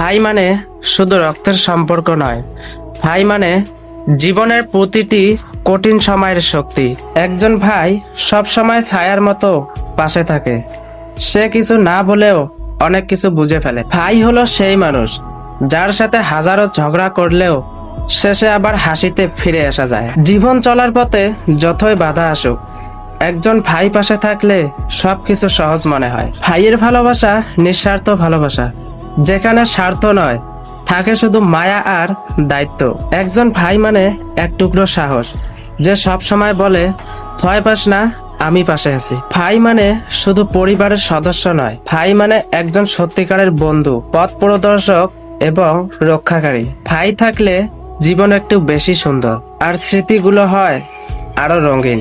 ভাই মানে শুধু রক্তের সম্পর্ক নয়, ভাই মানে জীবনের প্রতিটি কঠিন সময়ের শক্তি। একজন ভাই সব সময় ছায়ার মতো পাশে থাকে, সে কিছু না বলেও অনেক কিছু বুঝে ফেলে। ভাই হলো সেই মানুষ যার সাথে হাজারো ঝগড়া করলেও শেষে আবার হাসিতে ফিরে আসা যায়। জীবন চলার পথে যতই বাধা আসুক, একজন ভাই পাশে থাকলে সবকিছু সহজ মনে হয়। ভাইয়ের ভালোবাসা নিঃস্বার্থ ভালোবাসা, যেখানে স্বার্থ নয়, থাকে শুধু মায়া আর দায়িত্ব। একজন ভাই মানে এক টুকরো সাহস, যে সব সময় বলে ভয় পাস না, আমি পাশে আছি। ভাই মানে শুধু পরিবারের সদস্য নয়, ভাই মানে একজন সত্যিকারের বন্ধু, পথ প্রদর্শক এবং রক্ষাকারী। ভাই থাকলে জীবন একটু বেশি সুন্দর আর স্মৃতিগুলো হয় আরো রঙিন।